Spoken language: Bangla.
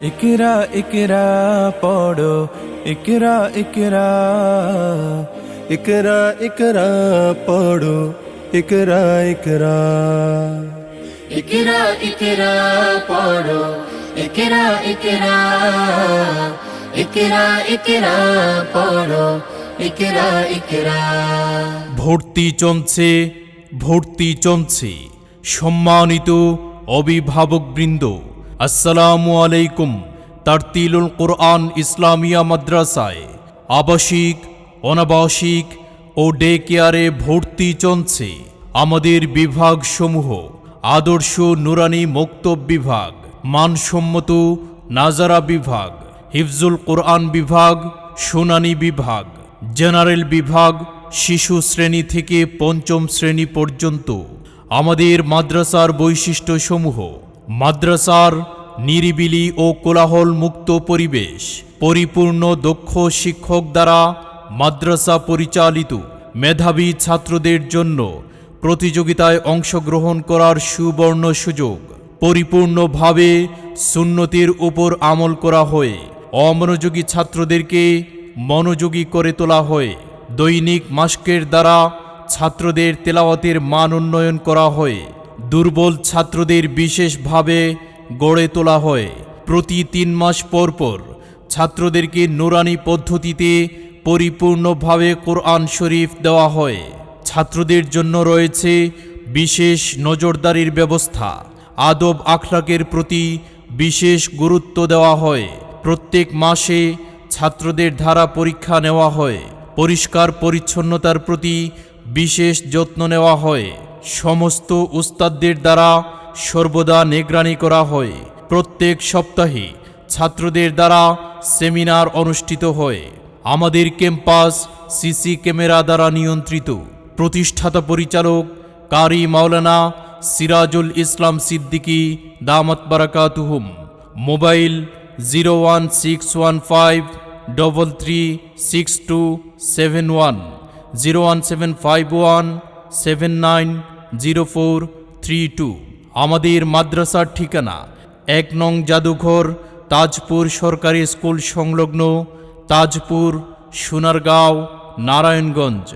ইকরা ইকরা পড়ো ইকরা ইকরা ইকরা ইকরা পড়ো ইকরা ইকরা ইকরা ইকরা পড়ো ইকরা ইকরা ইকরা ইকরা পড়ো ইকরা ইকরা। ভর্তি চমছে সম্মানিত অভিভাবকবৃন্দ, আসসালামু আলাইকুম। তারতিলুল কোরআন ইসলামিয়া মাদ্রাসায় আবাসিক, অনাবাসিক ও ডে কেয়ারে ভর্তি চলছে। আমাদের বিভাগসমূহ: আদর্শ নুরানি মক্তব বিভাগ, মানসম্মত নাজারা বিভাগ, হিফজুল কোরআন বিভাগ, শুনানি বিভাগ, জেনারেল বিভাগ, শিশু শ্রেণী থেকে পঞ্চম শ্রেণী পর্যন্ত। আমাদের মাদ্রাসার বৈশিষ্ট্যসমূহ: মাদ্রাসার নিরিবিলি ও কোলাহল মুক্ত পরিবেশ, পরিপূর্ণ দক্ষ শিক্ষক দ্বারা মাদ্রাসা পরিচালিত, মেধাবী ছাত্রদের জন্য প্রতিযোগিতায় অংশগ্রহণ করার সুবর্ণ সুযোগ, পরিপূর্ণভাবে সুন্নতির উপর আমল করা হয়, অমনোযোগী ছাত্রদেরকে মনোযোগী করে তোলা হয়, দৈনিক মাস্কের দ্বারা ছাত্রদের তেলাওয়াতের মান উন্নয়ন করা হয়, দুর্বল ছাত্রদের বিশেষভাবে গড়ে তোলা হয়। প্রতি 3 মাস পর পর ছাত্রদেরকে নুরানি পদ্ধতিতে পরিপূর্ণভাবে কোরআন শরীফ দেওয়া হয়। ছাত্রদের জন্য রয়েছে বিশেষ নজরদারির ব্যবস্থা। আদব আখলাকের প্রতি বিশেষ গুরুত্ব দেওয়া হয়। প্রত্যেক মাসে ছাত্রদের ধারা পরীক্ষা নেওয়া হয়। পরিষ্কার পরিচ্ছন্নতার প্রতি বিশেষ যত্ন নেওয়া হয়। সমস্ত উস্তাদদের দ্বারা সর্বদা নিগরানি করা হয়। প্রত্যেক সপ্তাহে ছাত্রদের দ্বারা সেমিনার অনুষ্ঠিত হয়। আমাদের ক্যাম্পাস সিসি ক্যামেরা দ্বারা নিয়ন্ত্রিত। প্রতিষ্ঠাতা পরিচালক কারি মাওলানা সিরাজুল ইসলাম সিদ্দিকী দামাত বারাকাতুহুম। মোবাইল 01615336271, 01751790432। আমাদের মাদ্রাসার ঠিকানা 1 নং জাদুঘর, তাজপুর সরকারি স্কুল সংলগ্ন, তাজপুর, সোনারগাঁও, নারায়ণগঞ্জ।